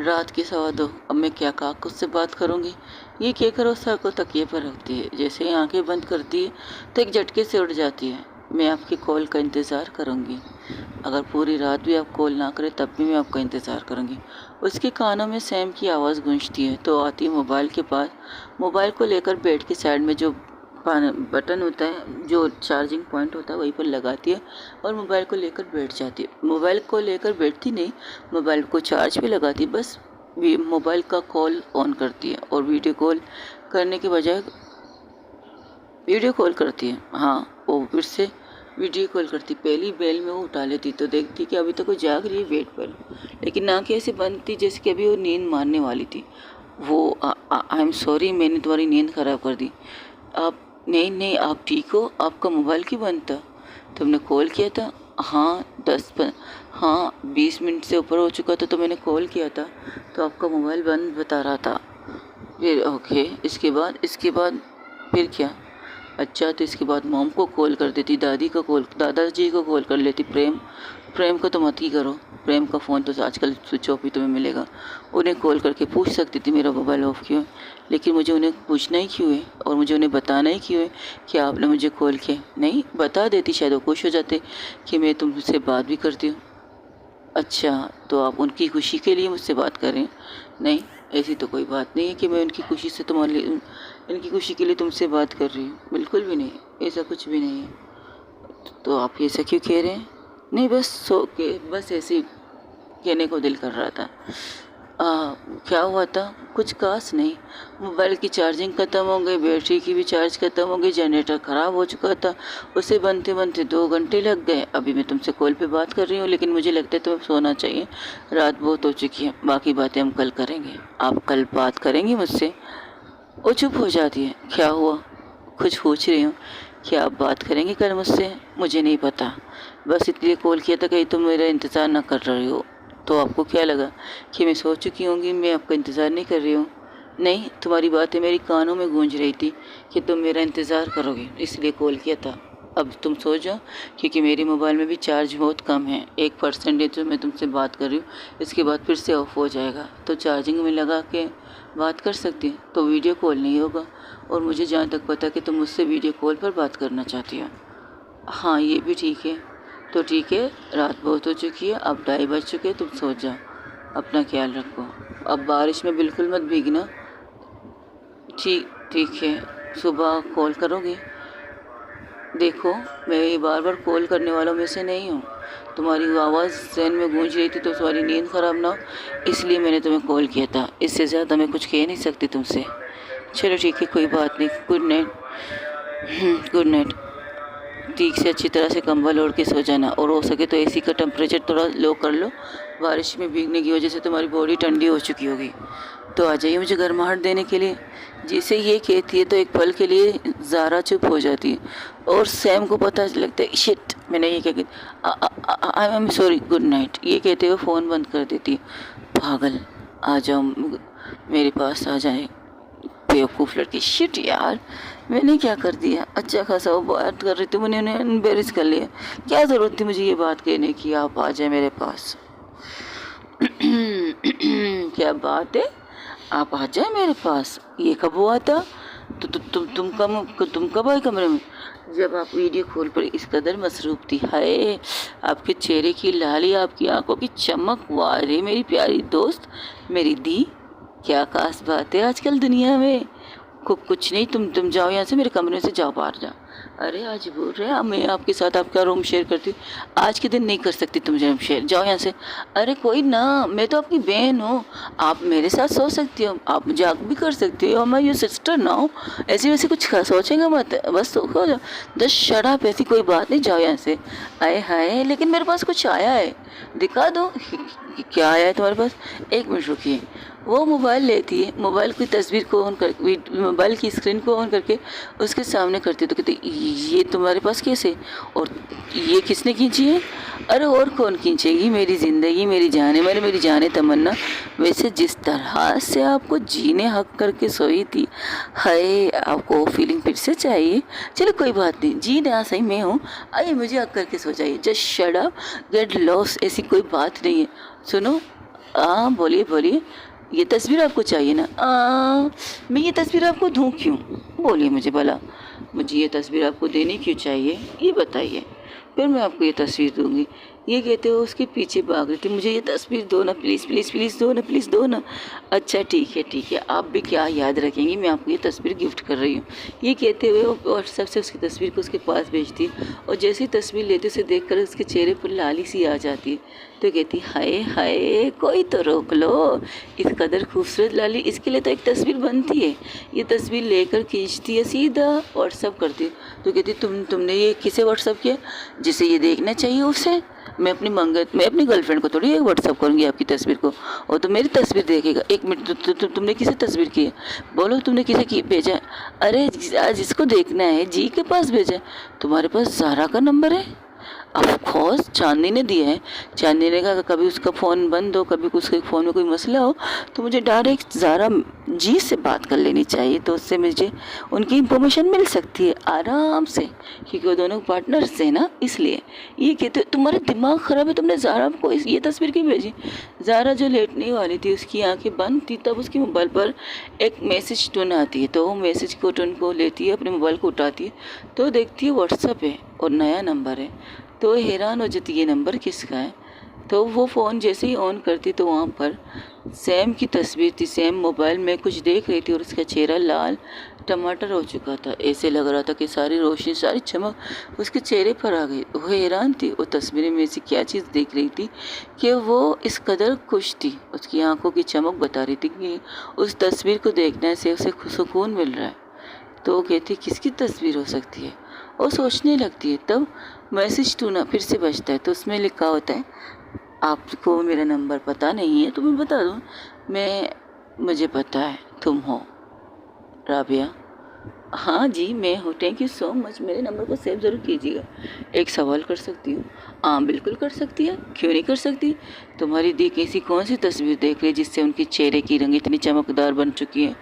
रात के 2:15। अब मैं क्या काकुस से बात करूँगी। ये क्या करो, सर को तकिए पर रखती है, जैसे ही आंखें बंद करती है तो एक झटके से उठ जाती है। मैं आपकी कॉल का इंतज़ार करूँगी, अगर पूरी रात भी आप कॉल ना करें तब भी मैं आपका इंतज़ार करूँगी। उसके कानों में सैम की आवाज़ गूंजती है तो आती है मोबाइल के पास। मोबाइल को लेकर बेड के साइड में जो बटन होता है, जो चार्जिंग पॉइंट होता है, वहीं पर लगाती है और मोबाइल को लेकर बैठ जाती है। मोबाइल को लेकर बैठती नहीं, मोबाइल को चार्ज पे लगाती है, बस मोबाइल का कॉल ऑन करती है और वीडियो कॉल करने के बजाय वीडियो कॉल करती है। हाँ, वो फिर से वीडियो कॉल करती। पहली बेल में वो उठा लेती तो देखती कि अभी तक वो जाग रही है बेड पर, लेकिन आंखें ऐसे बंद थी जैसे कि अभी वो नींद मारने वाली थी। वो आई एम सॉरी, मैंने तुम्हारी नींद ख़राब कर दी। आप नहीं, आप ठीक हो? आपका मोबाइल क्यों बंद था? तुमने कॉल किया था? हाँ 20 मिनट से ऊपर हो चुका था तो मैंने कॉल किया था तो आपका मोबाइल बंद बता रहा था। फिर ओके, इसके बाद फिर क्या? अच्छा, तो इसके बाद मॉम को कॉल कर देती, दादाजी को कॉल कर लेती। प्रेम को तो मत ही करो, प्रेम का फ़ोन तो आजकल स्विच ऑफ ही तुम्हें मिलेगा। उन्हें कॉल करके पूछ सकती थी मेरा मोबाइल ऑफ क्यों है, लेकिन मुझे उन्हें पूछना ही क्यों है और मुझे उन्हें बताना ही क्यों है कि आपने मुझे कॉल किया। नहीं बता देती, शायद वो खुश हो जाते कि मैं तुमसे बात भी करती हूँ। अच्छा, तो आप उनकी खुशी के लिए मुझसे बात कर रहे हैं? नहीं, ऐसी तो कोई बात नहीं है कि मैं उनकी खुशी से इनकी खुशी के लिए तुमसे बात कर रही हूँ, बिल्कुल भी नहीं, ऐसा कुछ भी नहीं है। तो आप ऐसा क्यों कह रहे हैं? नहीं, बस ऐसे ही कहने को दिल कर रहा था। क्या हुआ था? कुछ खास नहीं, मोबाइल की चार्जिंग ख़त्म हो गई, बैटरी की भी चार्ज ख़त्म हो गई, जनरेटर ख़राब हो चुका था, उसे बनते बनते 2 घंटे लग गए। अभी मैं तुमसे कॉल पे बात कर रही हूँ, लेकिन मुझे लगता है तुम्हें सोना चाहिए, रात बहुत हो चुकी है, बाकी बातें हम कल करेंगे। आप कल बात करेंगी मुझसे? वो चुप हो जाती है। क्या हुआ? कुछ पूछ रही हूँ, क्या आप बात करेंगे कल मुझसे? मुझे नहीं पता, बस इसलिए कॉल किया था, कहीं तुम मेरा इंतज़ार ना कर रही हो। तो आपको क्या लगा कि मैं सो चुकी होंगी, मैं आपका इंतज़ार नहीं कर रही हूँ? नहीं, तुम्हारी बातें मेरी कानों में गूंज रही थी कि तुम मेरा इंतज़ार करोगे, इसलिए कॉल किया था। अब तुम सो जाओ, क्योंकि मेरे मोबाइल में भी चार्ज बहुत कम है, 1% जो मैं तुमसे बात कर रही हूँ, इसके बाद फिर से ऑफ हो जाएगा, तो चार्जिंग में लगा के बात कर सकती है, तो वीडियो कॉल नहीं होगा। और मुझे जहाँ तक पता कि तुम मुझसे वीडियो कॉल पर बात करना चाहती हो। हाँ, ये भी ठीक है। तो ठीक है, रात बहुत हो चुकी है, अब 2:30 बज चुके हैं, तुम सो जाओ, अपना ख्याल रखो। अब बारिश में बिल्कुल मत भीगना। ठीक है, सुबह कॉल करोगे? देखो, मैं ये बार बार कॉल करने वालों में से नहीं हूँ, तुम्हारी आवाज़ जहन में गूंज रही थी तो तुम्हारी नींद ख़राब ना हो, इसलिए मैंने तुम्हें कॉल किया था। इससे ज़्यादा मैं कुछ कह नहीं सकती तुमसे। चलो ठीक है, कोई बात नहीं, गुड नाइट। Good night. ठीक से अच्छी तरह से कंबल ओढ़ के सो जाना, और हो सके तो एसी का टेम्परेचर थोड़ा लो कर लो, बारिश में भीगने की वजह से तुम्हारी बॉडी ठंडी हो चुकी होगी। तो आ जाइए मुझे गर्माहट देने के लिए। जैसे ये कहती है तो एक पल के लिए ज़ारा चुप हो जाती है और सैम को पता लगता है, शिट, मैंने ये क्या, I am sorry, good night, ये कहते हुए फ़ोन बंद कर देती है। पागल, आ जाओ मेरे पास, आ जाए बेवकूफ़ लड़की। शिट यार, मैंने क्या कर दिया? अच्छा खासा वो बात कर रही थी, मैंने उन्हें एम्बेरस कर लिया। क्या ज़रूरत थी मुझे ये बात कहने की, आप आ जाए मेरे पास। क्या बात है, आप आ जाए मेरे पास? ये कब हुआ था? तो तुम कब आए कमरे में? जब आप वीडियो कॉल पर इस कदर मसरूफ़ थी। हाय, आपके चेहरे की लाली, आपकी आंखों की चमक, वाह रे मेरी प्यारी दोस्त, मेरी दी, क्या खास बात है आजकल दुनिया में। कुछ नहीं, तुम जाओ यहाँ से, मेरे कमरे से जाओ, बाहर जाओ। अरे आज बोल रहे हैं मैं आपके साथ आपका रूम शेयर करती हूँ, आज के दिन नहीं कर सकती तुम रूम शेयर, जाओ यहाँ से। अरे कोई ना, मैं तो आपकी बहन हूँ, आप मेरे साथ सो सकती हो, आप मजाक भी कर सकती हो, मैं योर सिस्टर ना हूँ। ऐसे वैसे कुछ सोचेंगे मत, बस सो जाओ, जस्ट शट अप, ऐसी कोई बात नहीं, जाओ यहाँ से। आए हाय, लेकिन मेरे पास कुछ आया है, दिखा दो। क्या आया है तुम्हारे पास? एक मिनट रुकिए। वो मोबाइल लेती है, मोबाइल की तस्वीर को ऑन कर, मोबाइल की स्क्रीन को ऑन करके उसके सामने करती है, तो कहती ये तुम्हारे पास कैसे, और ये किसने खींची है? अरे और कौन खींचेगी, मेरी ज़िंदगी, मेरी जाने, मेरी जाने तमन्ना। वैसे जिस तरह से आपको जीने हक करके सोई थी, हाय, आपको फीलिंग फिर से चाहिए? चलो कोई बात नहीं, जी ना सही मैं हूँ, आइए मुझे हक करके सो जाइए, just shut up, get lost, ऐसी कोई बात नहीं है। सुनो, हाँ बोलिए बोलिए, ये तस्वीर आपको चाहिए ना? मैं ये तस्वीर आपको दूँ क्यों? बोलिए मुझे भला, मुझे ये तस्वीर आपको देनी क्यों चाहिए, ये बताइए, फिर मैं आपको ये तस्वीर दूँगी। ये कहते हो उसके पीछे भाग रही थी, मुझे ये तस्वीर दो ना प्लीज़ प्लीज़ प्लीज़, दो ना प्लीज़, दो ना। अच्छा ठीक है, आप भी क्या याद रखेंगी, मैं आपको ये तस्वीर गिफ्ट कर रही हूँ। ये कहते हुए वो व्हाट्सएप से उसकी तस्वीर को उसके पास भेजती है, और जैसे ही तस्वीर लेते उसे देख कर उसके चेहरे पर लाली सी आ जाती है, तो कहती हाय हाय, कोई तो रोक लो, इस कदर खूबसूरत लाली, इसके लिए तो एक तस्वीर बनती है। ये तस्वीर लेकर खींचती है, सीधा व्हाट्सएप करती है, तो कहती तुमने ये किसे व्हाट्सएप किया, जिसे ये देखना चाहिए उसे? मैं अपनी गर्लफ्रेंड को थोड़ी व्हाट्सअप करूँगी आपकी तस्वीर को, और तो मेरी तस्वीर देखेगा। एक मिनट, तुमने किसे तस्वीर की है, बोलो तुमने किसे की भेजा है? अरे जिसको देखना है जी के पास भेजा है। तुम्हारे पास ज़ारा का नंबर है? ऑफकोर्स चांदनी ने दिया है। चांदनी ने कहा कभी उसका फ़ोन बंद हो, कभी उसके फ़ोन में कोई मसला हो, तो मुझे डायरेक्ट ज़ारा जी से बात कर लेनी चाहिए, तो उससे मुझे उनकी इंफॉर्मेशन मिल सकती है आराम से, क्योंकि वो दोनों पार्टनर्स हैं ना, इसलिए। ये कहते तुम्हारा दिमाग ख़राब है, तुमने ज़ारा को ये तस्वीर क्यों भेजी? ज़ारा जो लेटने वाली थी, उसकी आंखें बंद थी, तब उसके मोबाइल पर एक मैसेज टोन आती है, तो वो मैसेज को टोन को लेती है, अपने मोबाइल को उठाती है, तो देखती है व्हाट्सअप है और नया नंबर है, तो हैरान हो जाती है ये नंबर किसका है। तो वो फ़ोन जैसे ही ऑन करती तो वहाँ पर सैम की तस्वीर थी। सैम मोबाइल में कुछ देख रही थी और उसका चेहरा लाल टमाटर हो चुका था, ऐसे लग रहा था कि सारी रोशनी, सारी चमक उसके चेहरे पर आ गई। वो हैरान थी, वो तस्वीर में ऐसी क्या चीज़ देख रही थी कि वो इस कदर खुश थी, उसकी आंखों की चमक बता रही थी कि उस तस्वीर को देखने से उसे सुकून मिल रहा है। तो वो कहती किसकी तस्वीर हो सकती है, और सोचने लगती है। तब मैसेज टूना फिर से बजता है, तो उसमें लिखा होता है आपको मेरा नंबर पता नहीं है तो मैं बता दूँ, मुझे पता है तुम हो राबिया। हाँ जी मैं हूँ, थैंक यू सो मच, मेरे नंबर को सेव ज़रूर कीजिएगा। एक सवाल कर सकती हूँ? हाँ बिल्कुल कर सकती है, क्यों नहीं कर सकती। तुम्हारी दी कैसी कौन सी तस्वीर देख रही जिससे उनके चेहरे की रंग इतनी चमकदार बन चुकी है?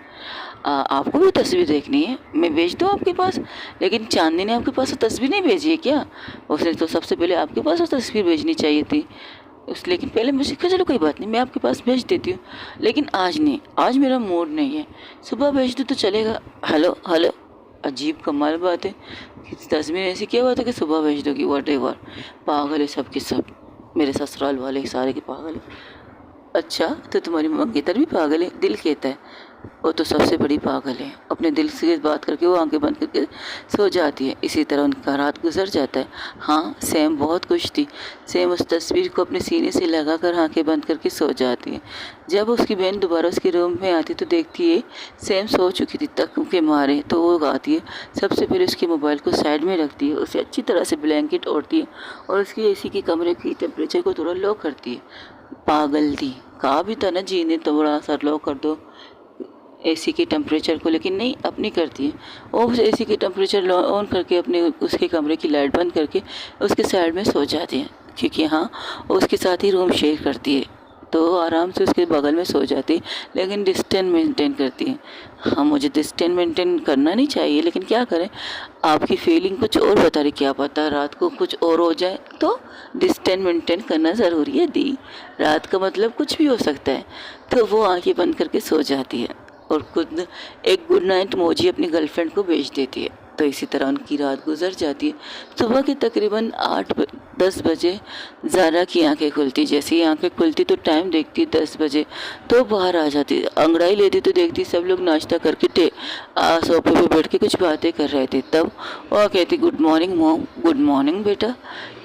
आपको भी तस्वीर देखनी है, मैं भेज दूँ आपके पास। लेकिन चांदनी ने आपके पास तस्वीर नहीं भेजी है क्या? उसने तो सबसे पहले आपके पास वो तस्वीर भेजनी चाहिए थी लेकिन पहले मुझे कहा चलो कोई बात नहीं, मैं आपके पास भेज देती हूँ, लेकिन आज नहीं, आज मेरा मूड नहीं है, सुबह भेज दो तो चलेगा। हेलो हेलो, अजीब कमाल बात है, तस्वीर ऐसी क्या बात है कि सुबह भेज दोगी? वट एवर, पागल है सब के सब, मेरे ससुराल वाले सारे के पागल है। अच्छा तो तुम्हारी मंगेतर भी पागल है? दिल कहता है वो तो सबसे बड़ी पागल है, अपने दिल से बात करके वो आंखें बंद करके सो जाती है। इसी तरह उनका रात गुजर जाता है। हाँ सैम बहुत खुश थी। सैम उस तस्वीर को अपने सीने से लगाकर आंखें बंद करके सो जाती है। जब उसकी बहन दोबारा उसके रूम में आती तो देखती है सैम सो चुकी थी तक के मारे। तो वो आती है, सबसे पहले उसके मोबाइल को साइड में रखती है, उसे अच्छी तरह से ब्लैंकेट ओढ़ती है और उसकी एसी के कमरे की टेम्परेचर को थोड़ा लो करती है। पागल थी, कहा भी था ना जी ने थोड़ा सा लो कर दो एसी के टेम्परेचर को, लेकिन नहीं, अपनी करती है। वो एसी के टेम्परेचर ऑन करके अपने उसके कमरे की लाइट बंद करके उसके साइड में सो जाती है, क्योंकि हाँ उसके साथ ही रूम शेयर करती है, तो आराम से उसके बगल में सो जाती है, लेकिन डिस्टेंस मेंटेन करती है। हाँ मुझे डिस्टेंस मेंटेन करना नहीं चाहिए, लेकिन क्या करें, आपकी फीलिंग कुछ और बता रही, क्या पता रात को कुछ और हो जाए, तो डिस्टेंस मेंटेन करना ज़रूरी है दी। रात का मतलब कुछ भी हो सकता है। तो वो आंखें बंद करके सो जाती है। और खुद एक गुड नाइट इमोजी अपनी गर्लफ्रेंड को भेज देती है। तो इसी तरह उनकी रात गुजर जाती है। सुबह के तकरीबन 8-10 बजे ज़ारा की आंखें खुलती। जैसे ही आंखें खुलती तो टाइम देखती 10 बजे, तो बाहर आ जाती। अंगड़ाई लेती तो देखती सब लोग नाश्ता करके सोफे पे बैठ के कुछ बातें कर रहे थे। तब वह कहती, good morning mom. Good morning बेटा,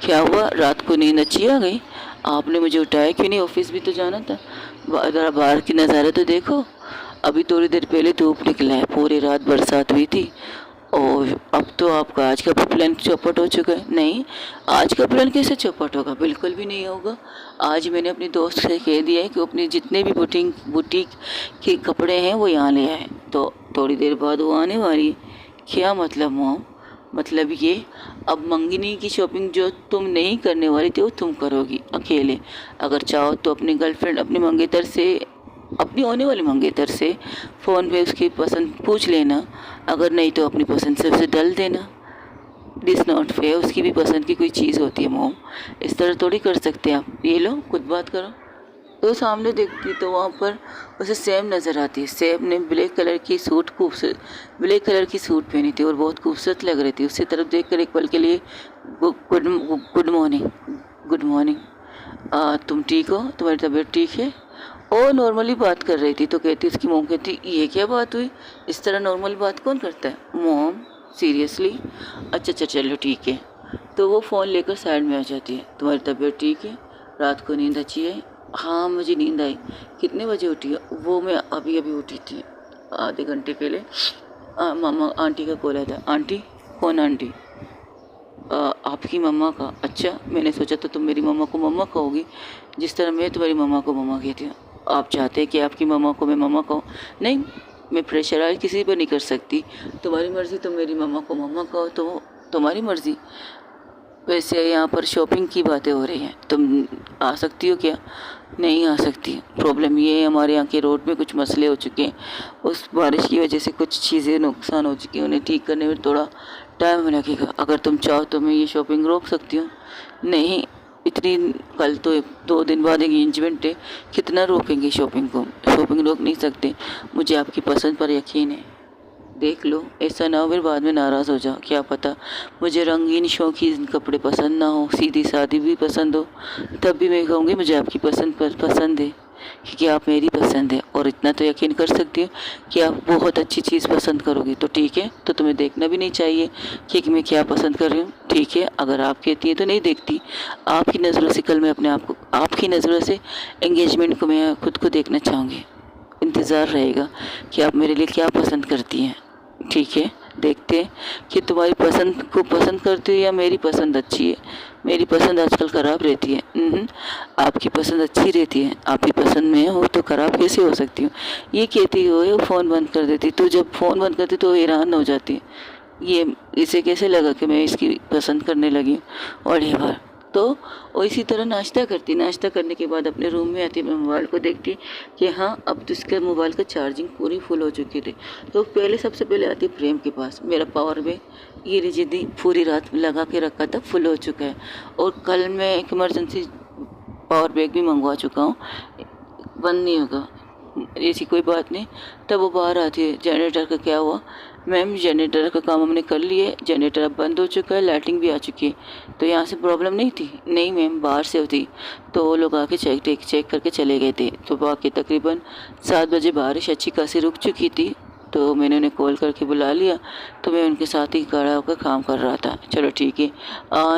क्या हुआ, रात को नींद अच्छी आ गई? आपने मुझे उठाया क्यों नहीं, ऑफिस भी तो जाना था। ज़रा बाहर की नज़ारा तो देखो, अभी थोड़ी देर पहले धूप निकला है, पूरी रात बरसात हुई थी और अब तो आपका आज का प्लान चौपट हो चुका है। नहीं, आज का प्लान कैसे चौपट होगा, बिल्कुल भी नहीं होगा। आज मैंने अपनी दोस्त से कह दिया है कि अपने जितने भी बुटीक के कपड़े हैं वो यहाँ ले आए, तो थोड़ी देर बाद वो आने वाली है। क्या मतलब मॉम? मतलब ये, अब मंगनी की शॉपिंग जो तुम नहीं करने वाली थी वो तुम करोगी अकेले। अगर चाहो तो अपनी गर्लफ्रेंड, अपनी मंगेतर से, अपनी होने वाली मंगेतर से फ़ोन पे उसकी पसंद पूछ लेना, अगर नहीं तो अपनी पसंद से उसे डाल देना। दिस नॉट फेयर, उसकी भी पसंद की कोई चीज़ होती है मॉम, इस तरह थोड़ी कर सकते हैं आप। ये लो खुद बात करो। तो सामने देखती तो वहाँ पर उसे सैम नज़र आती है। सैम ने ब्लैक कलर की सूट पहनी थी और बहुत खूबसूरत लग रही थी। उसकी तरफ देखकर एक पल के लिए गुड मॉर्निंग, गुड मॉर्निंग, तुम ठीक हो, तुम्हारी तबीयत ठीक है? और नॉर्मली बात कर रही थी तो कहती, उसकी मॉम कहती, ये क्या बात हुई, इस तरह नॉर्मल बात कौन करता है? Mom seriously? अच्छा चलो ठीक है। तो वो फ़ोन लेकर साइड में आ जाती है। तुम्हारी तबीयत ठीक है, रात को नींद अच्छी है? हाँ मुझे नींद आई। कितने बजे उठी है? वो मैं अभी अभी उठी थी, आधे घंटे पहले। मामा आंटी का कॉल आया था। आंटी? कौन आंटी? आपकी मम्मा का। अच्छा, मैंने सोचा तो तुम मेरी मम्मा को मम्मा कहोगी जिस तरह मैं तुम्हारी मम्मा को मम्मा कहती हूँ। आप चाहते हैं कि आपकी मम्मा को मैं मम्मा कहूँ? नहीं, मैं प्रेशराइज किसी पर नहीं कर सकती। तुम्हारी मर्ज़ी, तुम मेरी मम्मा को मम्मा कहो तो तुम्हारी मर्ज़ी। वैसे यहाँ पर शॉपिंग की बातें हो रही हैं, तुम आ सकती हो क्या? नहीं आ सकती। प्रॉब्लम ये है, हमारे यहाँ के रोड में कुछ मसले हो चुके हैं, उस बारिश की वजह से कुछ चीज़ें नुकसान हो चुकी हैं, उन्हें ठीक करने में थोड़ा टाइम लगेगा। अगर तुम चाहो तो मैं ये शॉपिंग रोक सकती हूँ। नहीं, इतनी, कल तो 2 दिन बाद एंगेजमेंट है, कितना रोकेंगे शॉपिंग को? शॉपिंग रोक नहीं सकते। मुझे आपकी पसंद पर यकीन है, देख लो, ऐसा ना हो फिर बाद में नाराज़ हो जाओ। क्या पता मुझे रंगीन शौकीन कपड़े पसंद ना हो, सीधी सादी भी पसंद हो, तब भी मैं कहूँगी मुझे आपकी पसंद है, क्योंकि आप मेरी पसंद है। और इतना तो यकीन कर सकती हूँ कि आप बहुत अच्छी चीज़ पसंद करोगी। तो ठीक है, तो तुम्हें देखना भी नहीं चाहिए कि मैं क्या पसंद कर रही हूँ। ठीक है, अगर आप कहती हैं तो नहीं देखती। आपकी नज़रों से कल मैं अपने आप को, आपकी नज़रों से एंगेजमेंट को मैं खुद को देखना चाहूँगी। इंतज़ार रहेगा कि आप मेरे लिए क्या पसंद करती हैं। ठीक है, देखते हैं कि तुम्हारी पसंद को पसंद करती हो या मेरी पसंद अच्छी है। मेरी पसंद आजकल ख़राब रहती है। आपकी पसंद अच्छी रहती है। आपकी पसंद में हो तो ख़राब कैसे हो सकती हूँ? ये कहती हो वो फ़ोन बंद कर देती, तो जब फ़ोन बंद करती तो हैरान हो जाती। ये इसे कैसे लगा कि मैं इसकी पसंद करने लगी और ये बार। तो वो इसी तरह नाश्ता करती। नाश्ता करने के बाद अपने रूम में आती, मैं मोबाइल को देखती कि हाँ अब तो इसके मोबाइल का चार्जिंग पूरी फुल हो चुकी थी। तो पहले सबसे पहले आती प्रेम के पास। मेरा पावर बैंक ये जिद्दी पूरी रात लगा के रखा था, फुल हो चुका है और कल मैं एक इमरजेंसी पावर बैंक भी मंगवा चुका हूँ, बंद नहीं होगा, ऐसी कोई बात नहीं। तब वो बाहर आती है, जनरेटर का क्या हुआ? मैम जनरेटर का काम हमने कर लिया है, जनरेटर अब बंद हो चुका है, लाइटिंग भी आ चुकी है। तो यहाँ से प्रॉब्लम नहीं थी? नहीं मैम, बाहर से होती। तो वो लोग आके चेक करके चले गए थे। तो बाकी तकरीबन 7 बजे बारिश अच्छी खासी रुक चुकी थी। तो मैंने उन्हें कॉल करके बुला लिया, तो मैं उनके साथ ही खड़ा होकर काम कर रहा था। चलो ठीक है,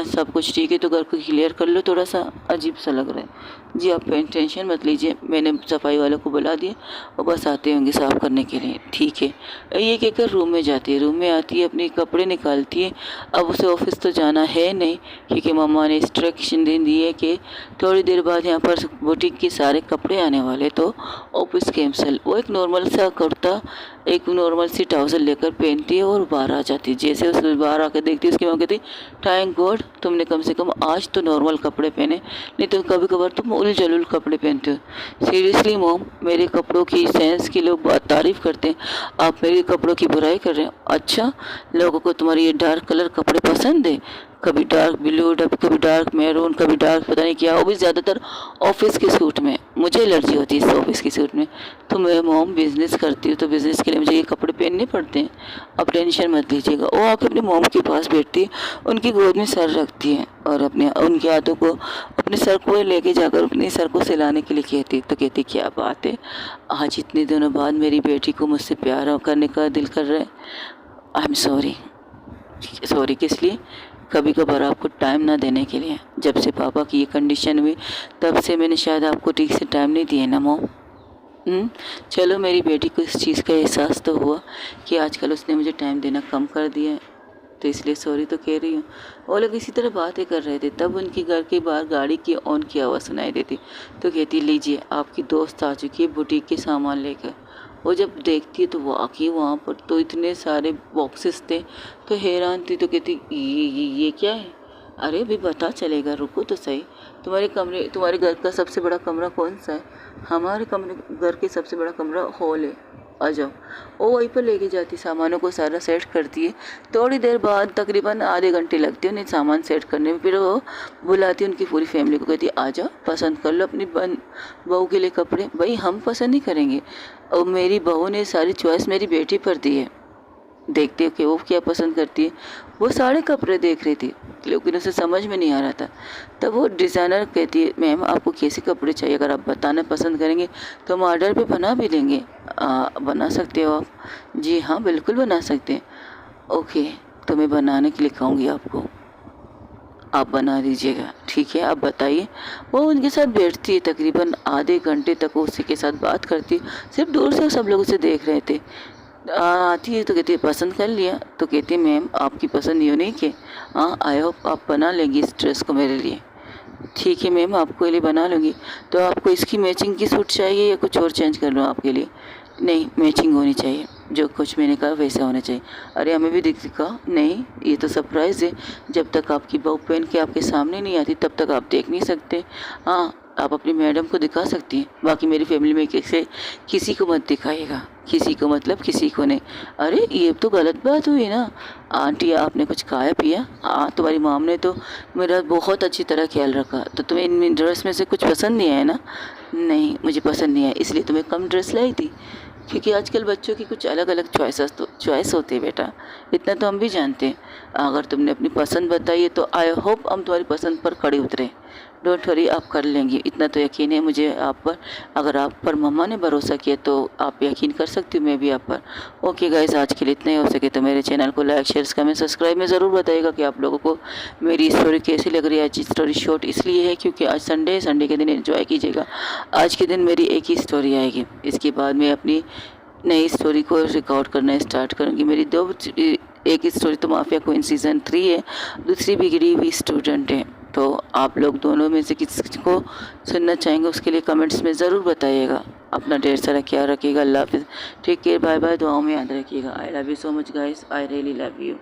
सब कुछ ठीक है, तो घर को क्लियर कर लो, थोड़ा सा अजीब सा लग रहा है। जी आप टेंशन मत लीजिए, मैंने सफाई वालों को बुला दिया और बस आते होंगे साफ़ करने के लिए। ठीक है, ये कहकर रूम में जाती है। रूम में आती है, अपने कपड़े निकालती है। अब उसे ऑफिस तो जाना है नहीं, क्योंकि मम्मा ने इंस्ट्रक्शन दे दी है कि थोड़ी देर बाद यहाँ पर बुटीक के सारे कपड़े आने वाले, तो ऑफिस कैंसिल। वो एक नॉर्मल सा कुर्ता, एक नॉर्मल सी ट्राउज़र लेकर पहनती है और बाहर आ जाती है। जैसे उस बाहर आकर देखती है, उसकी माँ कहती, थैंक गॉड तुमने कम से कम आज तो नॉर्मल कपड़े पहने, नहीं तो कभी कभार तुम उल जलूल कपड़े पहनते हो। सीरियसली मॉम, मेरे कपड़ों की सेंस की लोग बहुत तारीफ़ करते हैं, आप मेरे कपड़ों की बुराई कर रहे हो। अच्छा, लोगों को तुम्हारी ये डार्क कलर कपड़े पसंद है? कभी डार्क ब्लू, कभी डार्क मैरून, कभी डार्क पता नहीं क्या, वो भी ज़्यादातर ऑफिस के सूट में। मुझे एलर्जी होती है इस ऑफिस के सूट में। तो मैं मॉम बिज़नेस करती हूँ, तो बिज़नेस के लिए मुझे ये कपड़े पहनने पड़ते हैं। आप टेंशन मत लीजिएगा। वो आके अपनी मॉम के पास बैठती है, उनकी गोद में सर रखती है और अपने उनके हाथों को अपने सर को लेके जाकर अपने सर को सहलाने के लिए कहती, तो कहती क्या बात है, आज इतने दिनों बाद मेरी बेटी को मुझसे प्यार करने का दिल कर रहा है। I am sorry. सॉरी किस लिए? कभी कभार आपको टाइम ना देने के लिए। जब से पापा की ये कंडीशन हुई तब से मैंने शायद आपको ठीक से टाइम नहीं दिया ना मॉम। चलो मेरी बेटी को इस चीज़ का एहसास तो हुआ कि आजकल उसने मुझे टाइम देना कम कर दिया है, तो इसलिए सॉरी तो कह रही हूँ। वो लोग इसी तरह बातें कर रहे थे, तब उनके घर के बाहर गाड़ी की ऑन की आवाज़ सुनाई देती। तो कहती लीजिए आपकी दोस्त आ चुकी है बुटीक के सामान लेकर। वो जब देखती है तो वाकई वहाँ पर तो इतने सारे बॉक्सेस थे, तो हैरान थी। तो कहती ये क्या है? अरे अभी पता चलेगा, रुको तो सही। तुम्हारे घर का सबसे बड़ा कमरा कौन सा है? हमारे घर के सबसे बड़ा कमरा हॉल है, आ जाओ। वो वहीं पर लेके जाती, सामानों को सारा सेट करती है। थोड़ी देर बाद तकरीबन आधे घंटे लगते हैं उन्हें सामान सेट करने में। फिर वो बुलाती है उनकी पूरी फैमिली को, कहती है आ जाओ पसंद कर लो अपनी बहू के लिए कपड़े। भाई हम पसंद नहीं करेंगे, और मेरी बहू ने सारी चॉइस मेरी बेटी पर दी है। देखते हो कि वो क्या पसंद करती है। वो सारे कपड़े देख रही थी लेकिन उसे समझ में नहीं आ रहा था। तब वो डिज़ाइनर कहती है मैम आपको कैसे कपड़े चाहिए, अगर आप बताना पसंद करेंगे तो हम ऑर्डर पे बना भी लेंगे। बना सकते हो आप? जी हाँ बिल्कुल बना सकते हैं। ओके, तो मैं बनाने के लिए कहूँगी आपको, आप बना दीजिएगा। ठीक है, आप बताइए। वो उनके साथ बैठती है, तकरीबन आधे घंटे तक वो उसी के साथ बात करती। सिर्फ दूर से सब लोग उसे देख रहे थे। आती है तो कहती है पसंद कर लिया? तो कहती है मैम आपकी पसंद यूनिक है। हाँ आई होप आप बना लेंगी इस ड्रेस को मेरे लिए। ठीक है मैम आपके लिए बना लूँगी। तो आपको इसकी मैचिंग की सूट चाहिए या कुछ और चेंज कर लूँ आपके लिए? नहीं मैचिंग होनी चाहिए, जो कुछ मैंने कहा वैसा होना चाहिए। अरे हमें भी दिखा नहीं, ये तो सरप्राइज़ है। जब तक आपकी बहू पहन के आपके सामने नहीं आती तब तक आप देख नहीं सकते। हाँ आप अपनी मैडम को दिखा सकती हैं, बाकी मेरी फैमिली में किसी को मत दिखाइएगा। किसी को मतलब किसी को नहीं। अरे ये तो गलत बात हुई ना। आंटी आपने कुछ खाया पिया? हाँ तुम्हारी मॉम ने तो मेरा बहुत अच्छी तरह ख्याल रखा। तो तुम्हें इन ड्रेस में से कुछ पसंद नहीं आया ना? नहीं मुझे पसंद नहीं आया, इसलिए तुम्हें कम ड्रेस लाई थी। क्योंकि आजकल बच्चों की कुछ अलग अलग चॉइस होती है बेटा, इतना तो हम भी जानते हैं। अगर तुमने अपनी पसंद बताई है तो आई होप हम तुम्हारी पसंद पर खड़े उतरे। डोंट वरी, आप कर लेंगी, इतना तो यकीन है मुझे आप पर। अगर आप पर मम्मा ने भरोसा किया तो आप यकीन कर सकती हूँ मैं भी आप पर। ओके गाइस, आज के लिए इतना ही। हो सके तो मेरे चैनल को लाइक शेयर कमेंट सब्सक्राइब में ज़रूर बताइएगा कि आप लोगों को मेरी स्टोरी कैसी लग रही है। आज स्टोरी शॉर्ट इसलिए है क्योंकि आज संडे के दिन एंजॉय कीजिएगा। आज के दिन मेरी एक ही स्टोरी आएगी, इसके बाद मैं अपनी नई स्टोरी को रिकॉर्ड करना स्टार्ट करूँगी। मेरी एक स्टोरी तो माफिया क्वीन सीज़न 3 है, दूसरी बिगड़ी हुई स्टूडेंट है। तो आप लोग दोनों में से किसी को सुनना चाहेंगे उसके लिए कमेंट्स में ज़रूर बताइएगा। अपना ढेर सारा ख्याल रखिएगा। अल्लाह हाफिज़, टेक केयर, बाय बाय, दुआओं में याद रखिएगा। I love you so much guys, I really love you.